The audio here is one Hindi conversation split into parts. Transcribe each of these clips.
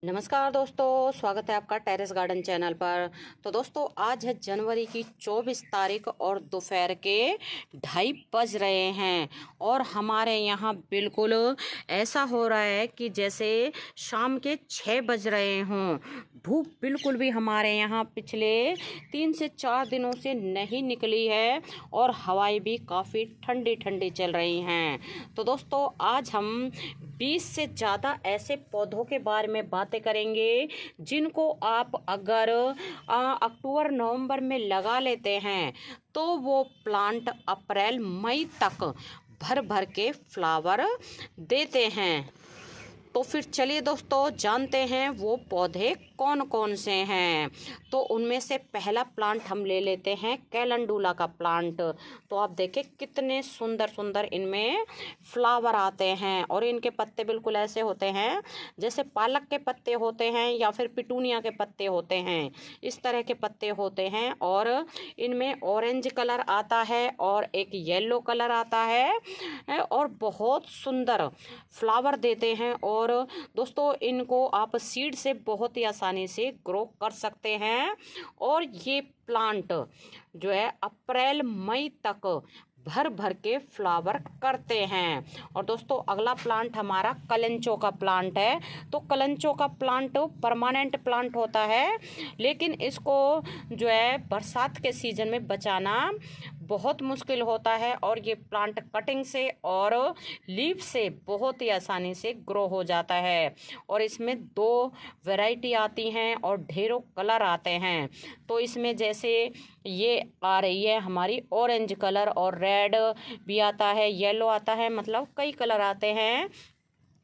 नमस्कार दोस्तों, स्वागत है आपका टेरेस गार्डन चैनल पर। तो दोस्तों आज है जनवरी की 24 तारीख और दोपहर के 2:30 बज रहे हैं और हमारे यहाँ बिल्कुल ऐसा हो रहा है कि जैसे शाम के 6 बज रहे हों। धूप बिल्कुल भी हमारे यहाँ पिछले 3 से 4 दिनों से नहीं निकली है और हवाएं भी काफ़ी ठंडी ठंडी चल रही हैं। तो दोस्तों आज हम 20 से ज़्यादा ऐसे पौधों के बारे में बातें करेंगे जिनको आप अगर अक्टूबर नवंबर में लगा लेते हैं तो वो प्लांट अप्रैल मई तक भर भर के फ्लावर देते हैं। तो फिर चलिए दोस्तों जानते हैं वो पौधे कौन कौन से हैं। तो उनमें से पहला प्लांट हम ले लेते हैं कैलेंडुला का प्लांट। तो आप देखें कितने सुंदर सुंदर इनमें फ्लावर आते हैं और इनके पत्ते बिल्कुल ऐसे होते हैं जैसे पालक के पत्ते होते हैं या फिर पिटूनिया के पत्ते होते हैं, इस तरह के पत्ते होते हैं। और इनमें ऑरेंज कलर आता है और एक येलो कलर आता है और बहुत सुंदर फ्लावर देते हैं। और दोस्तों इनको आप सीड से बहुत ही आसानी से ग्रो कर सकते हैं और ये प्लांट जो है अप्रैल मई तक भर भर के फ्लावर करते हैं। और दोस्तों अगला प्लांट हमारा कलेंचो का प्लांट है। तो कलेंचो का प्लांट परमानेंट प्लांट होता है, लेकिन इसको जो है बरसात के सीजन में बचाना बहुत मुश्किल होता है और ये प्लांट कटिंग से और लीफ से बहुत ही आसानी से ग्रो हो जाता है। और इसमें 2 वैरायटी आती हैं और ढेरों कलर आते हैं। तो इसमें जैसे ये आ रही है हमारी ऑरेंज कलर और रेड भी आता है, येलो आता है, मतलब कई कलर आते हैं।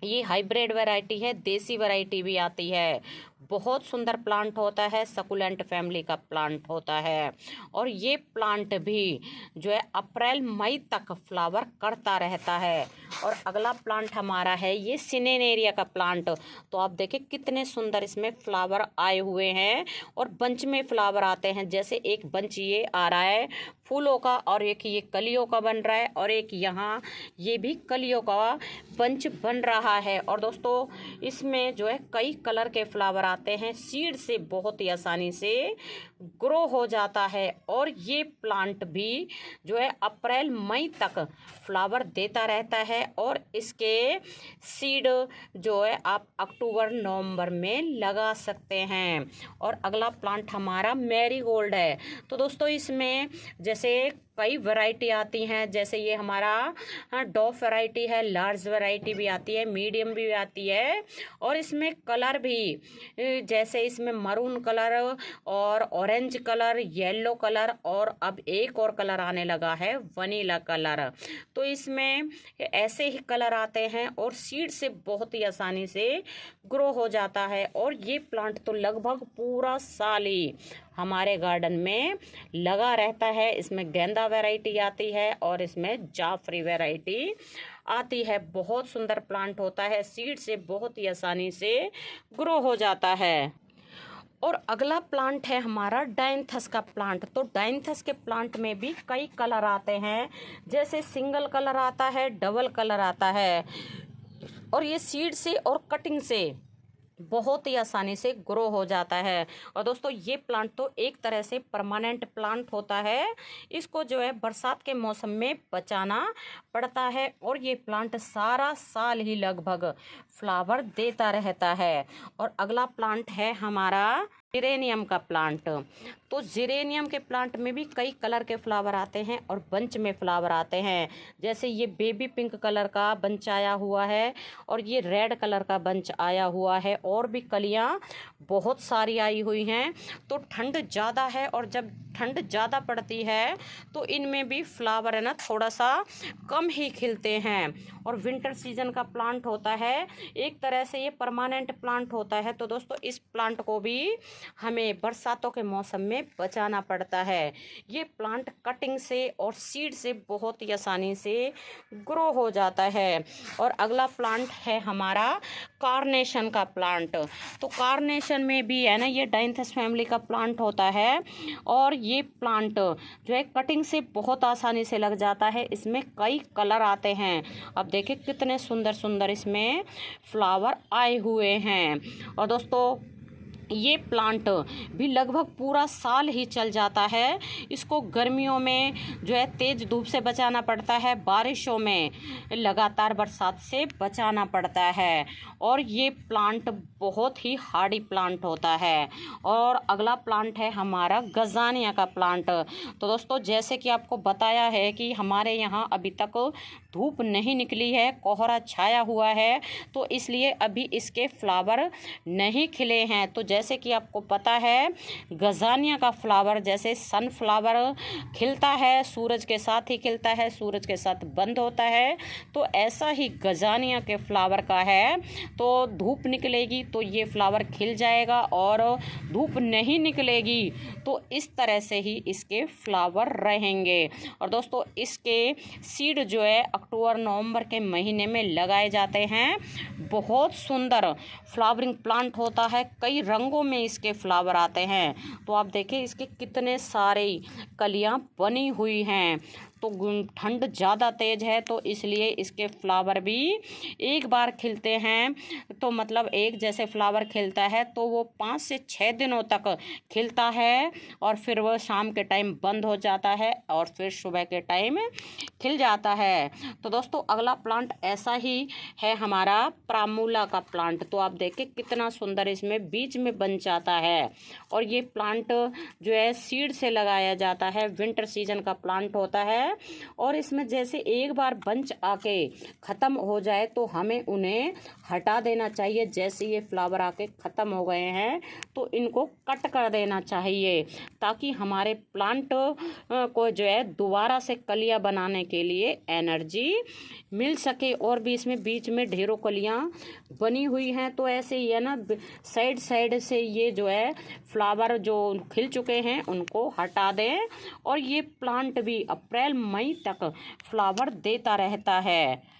ये हाइब्रिड वैरायटी है, देसी वैरायटी भी आती है। बहुत सुंदर प्लांट होता है, सकुलेंट फैमिली का प्लांट होता है। और ये प्लांट भी जो है अप्रैल मई तक फ्लावर करता रहता है। और अगला प्लांट हमारा है ये सिनेनेरिया का प्लांट। तो आप देखें कितने सुंदर इसमें फ्लावर आए हुए हैं और बंच में फ्लावर आते हैं। जैसे एक बंच ये आ रहा है फूलों का और एक ये कलियों का बन रहा है और एक यहाँ ये भी कलियों का बंच बन रहा है। और दोस्तों इसमें जो है कई कलर के फ्लावर आते हैं, सीड से बहुत ही आसानी से ग्रो हो जाता है। और ये प्लांट भी जो है अप्रैल मई तक फ्लावर देता रहता है और इसके सीड जो है आप अक्टूबर नवंबर में लगा सकते हैं। और अगला प्लांट हमारा मैरीगोल्ड है। तो दोस्तों इसमें जैसे कई वैरायटी आती हैं, जैसे ये हमारा डॉफ वैरायटी है, लार्ज वैरायटी भी आती है, मीडियम भी आती है। और इसमें कलर भी जैसे इसमें मरून कलर और ऑरेंज कलर, येलो कलर और अब एक और कलर आने लगा है वनीला कलर। तो इसमें ऐसे ही कलर आते हैं और सीड से बहुत ही आसानी से ग्रो हो जाता है। और ये प्लांट तो लगभग पूरा साल ही हमारे गार्डन में लगा रहता है। इसमें गेंदा वैरायटी आती है और इसमें जाफरी वैरायटी आती है। बहुत सुंदर प्लांट होता है, सीड से बहुत ही आसानी से ग्रो हो जाता है। और अगला प्लांट है हमारा डायंथस का प्लांट। तो डायंथस के प्लांट में भी कई कलर आते हैं, जैसे सिंगल कलर आता है, डबल कलर आता है। और ये सीड से और कटिंग से बहुत ही आसानी से ग्रो हो जाता है। और दोस्तों ये प्लांट तो एक तरह से परमानेंट प्लांट होता है, इसको जो है बरसात के मौसम में बचाना पड़ता है और ये प्लांट सारा साल ही लगभग फ्लावर देता रहता है। और अगला प्लांट है हमारा जिरेनियम का प्लांट। तो जिरेनियम के प्लांट में भी कई कलर के फ्लावर आते हैं और बंच में फ्लावर आते हैं। जैसे ये बेबी पिंक कलर का बंच आया हुआ है और ये रेड कलर का बंच आया हुआ है और भी कलियां बहुत सारी आई हुई हैं। तो ठंड ज़्यादा है और जब ठंड ज़्यादा पड़ती है तो इनमें भी फ्लावर है ना थोड़ा सा कम ही खिलते हैं। और विंटर सीजन का प्लांट होता है, एक तरह से ये परमानेंट प्लांट होता है। तो दोस्तों इस प्लांट को भी हमें बरसातों के मौसम में बचाना पड़ता है। ये प्लांट कटिंग से और सीड से बहुत ही आसानी से ग्रो हो जाता है। और अगला प्लांट है हमारा कार्नेशन का प्लांट। प्लांट। तो कार्नेशन में भी है ना, ये डाइंथस फैमिली का प्लांट होता है और ये प्लांट जो है कटिंग से बहुत आसानी से लग जाता है। इसमें कई कलर आते हैं। अब देखिए कितने सुंदर सुंदर इसमें फ्लावर आए हुए हैं। और दोस्तों ये प्लांट भी लगभग पूरा साल ही चल जाता है। इसको गर्मियों में जो है तेज़ धूप से बचाना पड़ता है, बारिशों में लगातार बरसात से बचाना पड़ता है। और ये प्लांट बहुत ही हार्डी प्लांट होता है। और अगला प्लांट है हमारा गजानिया का प्लांट। तो दोस्तों जैसे कि आपको बताया है कि हमारे यहाँ अभी तक धूप नहीं निकली है, कोहरा छाया हुआ है, तो इसलिए अभी इसके फ्लावर नहीं खिले हैं। तो जैसे कि आपको पता है गजानिया का फ्लावर जैसे सनफ्लावर खिलता है, सूरज के साथ ही खिलता है, सूरज के साथ बंद होता है, तो ऐसा ही गजानिया के फ्लावर का है। तो धूप निकलेगी तो ये फ्लावर खिल जाएगा और धूप नहीं निकलेगी तो इस तरह से ही इसके फ्लावर रहेंगे। और दोस्तों इसके सीड जो है अक्टूबर नवंबर के महीने में लगाए जाते हैं। बहुत सुंदर फ्लावरिंग प्लांट होता है, कई रंगों में इसके फ्लावर आते हैं। तो आप देखें इसके कितने सारे कलियां बनी हुई हैं। तो ठंड ज़्यादा तेज़ है तो इसलिए इसके फ्लावर भी एक बार खिलते हैं। तो मतलब एक जैसे फ्लावर खिलता है तो वो 5 से 6 दिनों तक खिलता है और फिर वो शाम के टाइम बंद हो जाता है और फिर सुबह के टाइम खिल जाता है। तो दोस्तों अगला प्लांट ऐसा ही है हमारा प्रामूला का प्लांट। तो आप देखें कितना सुंदर इसमें बीज में बन जाता है। और ये प्लांट जो है सीड से लगाया जाता है, विंटर सीजन का प्लांट होता है। और इसमें जैसे एक बार बंच आके ख़त्म हो जाए तो हमें उन्हें हटा देना चाहिए। जैसे ये फ्लावर आके ख़त्म हो गए हैं तो इनको कट कर देना चाहिए ताकि हमारे प्लांट को जो है दोबारा से कलियां बनाने के लिए एनर्जी मिल सके। और भी इसमें बीच में ढेरों कलियां बनी हुई हैं। तो ऐसे ही है ना, साइड साइड से ये जो है फ्लावर जो खिल चुके हैं उनको हटा दें। और ये प्लांट भी अप्रैल मई तक फ्लावर देता रहता है।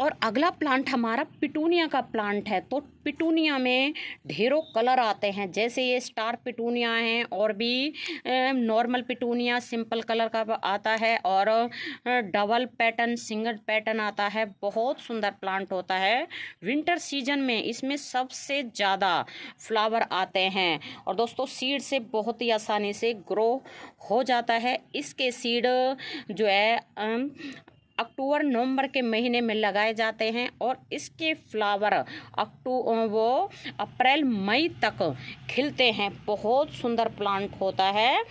और अगला प्लांट हमारा पिटूनिया का प्लांट है। तो पिटूनिया में ढेरों कलर आते हैं, जैसे ये स्टार पिटूनिया हैं और भी नॉर्मल पिटूनिया सिंपल कलर का आता है और डबल पैटर्न, सिंगल पैटर्न आता है। बहुत सुंदर प्लांट होता है। विंटर सीजन में इसमें सबसे ज़्यादा फ्लावर आते हैं। और दोस्तों सीड से बहुत ही आसानी से ग्रो हो जाता है। इसके सीड जो है अक्टूबर नवंबर के महीने में लगाए जाते हैं और इसके फ्लावर वो अप्रैल मई तक खिलते हैं। बहुत सुंदर प्लांट होता है।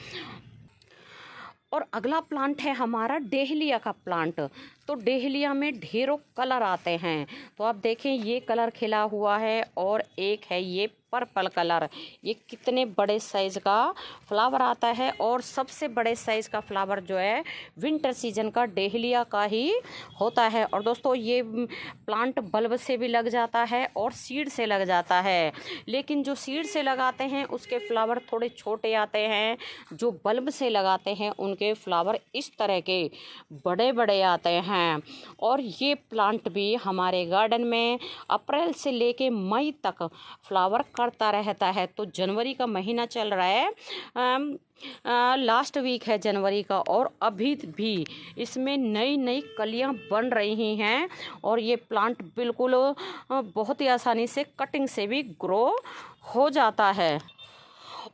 और अगला प्लांट है हमारा डेहलिया का प्लांट। तो डेहलिया में ढेरों कलर आते हैं। तो आप देखें ये कलर खिला हुआ है और एक है ये पर्पल कलर। ये कितने बड़े साइज़ का फ्लावर आता है। और सबसे बड़े साइज़ का फ्लावर जो है विंटर सीजन का डेहलिया का ही होता है। और दोस्तों ये प्लांट बल्ब से भी लग जाता है और सीड से लग जाता है। लेकिन जो सीड से लगाते हैं उसके फ्लावर थोड़े छोटे आते हैं, जो बल्ब से लगाते हैं उनके फ्लावर इस तरह के बड़े बड़े आते हैं। और ये प्लांट भी हमारे गार्डन में अप्रैल से लेके मई तक फ्लावर करता रहता है। तो जनवरी का महीना चल रहा है, लास्ट वीक है जनवरी का और अभी भी इसमें नई नई कलियां बन रही हैं। और ये प्लांट बिल्कुल बहुत ही आसानी से कटिंग से भी ग्रो हो जाता है।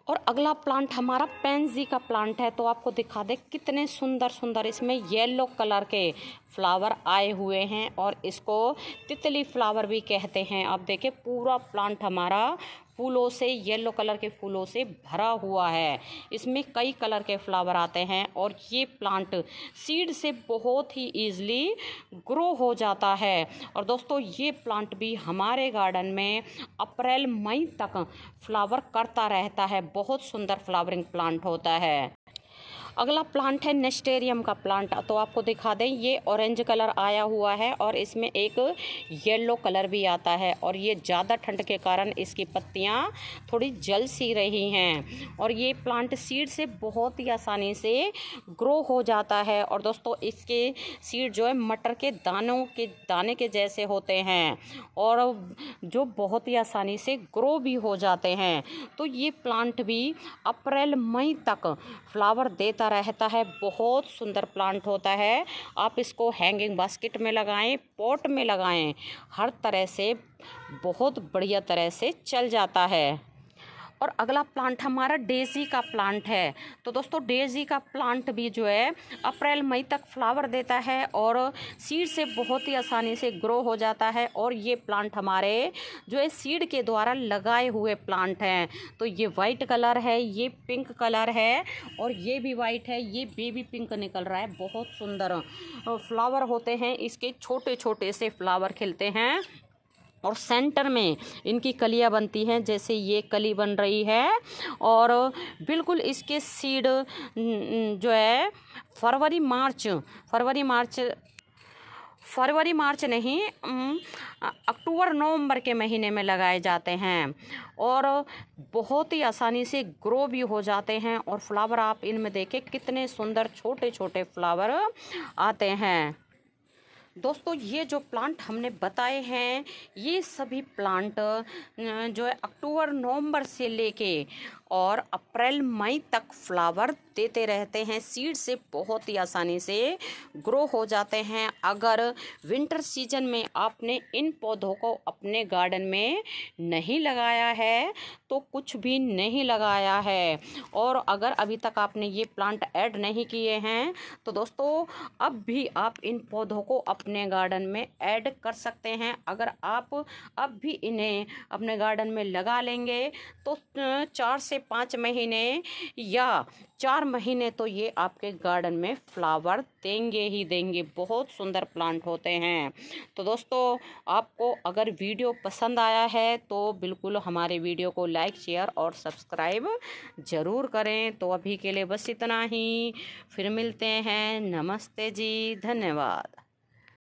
और अगला प्लांट हमारा पेंजी का प्लांट है। तो आपको दिखा दे कितने सुंदर सुंदर इसमें येलो कलर के फ्लावर आए हुए हैं और इसको तितली फ्लावर भी कहते हैं। आप देखें पूरा प्लांट हमारा फूलों से, येलो कलर के फूलों से भरा हुआ है। इसमें कई कलर के फ्लावर आते हैं और ये प्लांट सीड से बहुत ही ईजिली ग्रो हो जाता है। और दोस्तों ये प्लांट भी हमारे गार्डन में अप्रैल मई तक फ्लावर करता रहता है। बहुत सुंदर फ्लावरिंग प्लांट होता है। अगला प्लांट है नेस्टेरियम का प्लांट। तो आपको दिखा दें, ये ऑरेंज कलर आया हुआ है और इसमें एक येलो कलर भी आता है और ये ज़्यादा ठंड के कारण इसकी पत्तियां थोड़ी जल सी रही हैं और ये प्लांट सीड से बहुत ही आसानी से ग्रो हो जाता है। और दोस्तों इसके सीड जो है मटर के दाने के जैसे होते हैं और जो बहुत ही आसानी से ग्रो भी हो जाते हैं। तो ये प्लांट भी अप्रैल मई तक फ्लावर देता रहता है। बहुत सुंदर प्लांट होता है। आप इसको हैंगिंग बास्केट में लगाएं, पॉट में लगाएं, हर तरह से बहुत बढ़िया तरह से चल जाता है। और अगला प्लांट हमारा डेज़ी का प्लांट है। तो दोस्तों डेज़ी का प्लांट भी जो है अप्रैल मई तक फ्लावर देता है और सीड से बहुत ही आसानी से ग्रो हो जाता है। और ये प्लांट हमारे जो है सीड के द्वारा लगाए हुए प्लांट हैं। तो ये वाइट कलर है, ये पिंक कलर है और ये भी वाइट है, ये बेबी पिंक निकल रहा है। बहुत सुंदर फ्लावर होते हैं इसके, छोटे छोटे से फ्लावर खिलते हैं और सेंटर में इनकी कलियां बनती हैं, जैसे ये कली बन रही है। और बिल्कुल इसके सीड जो है फरवरी मार्च नहीं, अक्टूबर नवंबर के महीने में लगाए जाते हैं और बहुत ही आसानी से ग्रो भी हो जाते हैं। और फ्लावर आप इनमें देखें कितने सुंदर छोटे छोटे फ्लावर आते हैं। दोस्तों ये जो प्लांट हमने बताए हैं ये सभी प्लांट जो है अक्टूबर नवंबर से लेके और अप्रैल मई तक फ्लावर देते रहते हैं। सीड से बहुत ही आसानी से ग्रो हो जाते हैं। अगर विंटर सीजन में आपने इन पौधों को अपने गार्डन में नहीं लगाया है तो कुछ भी नहीं लगाया है। और अगर अभी तक आपने ये प्लांट ऐड नहीं किए हैं तो दोस्तों अब भी आप इन पौधों को अपने गार्डन में ऐड कर सकते हैं। अगर आप अब भी इन्हें अपने गार्डन में लगा लेंगे तो 4 से 5 महीने या 4 महीने तो ये आपके गार्डन में फ्लावर देंगे ही देंगे। बहुत सुंदर प्लांट होते हैं। तो दोस्तों आपको अगर वीडियो पसंद आया है तो बिल्कुल हमारे वीडियो को लाइक, शेयर और सब्सक्राइब ज़रूर करें। तो अभी के लिए बस इतना ही, फिर मिलते हैं। नमस्ते जी, धन्यवाद।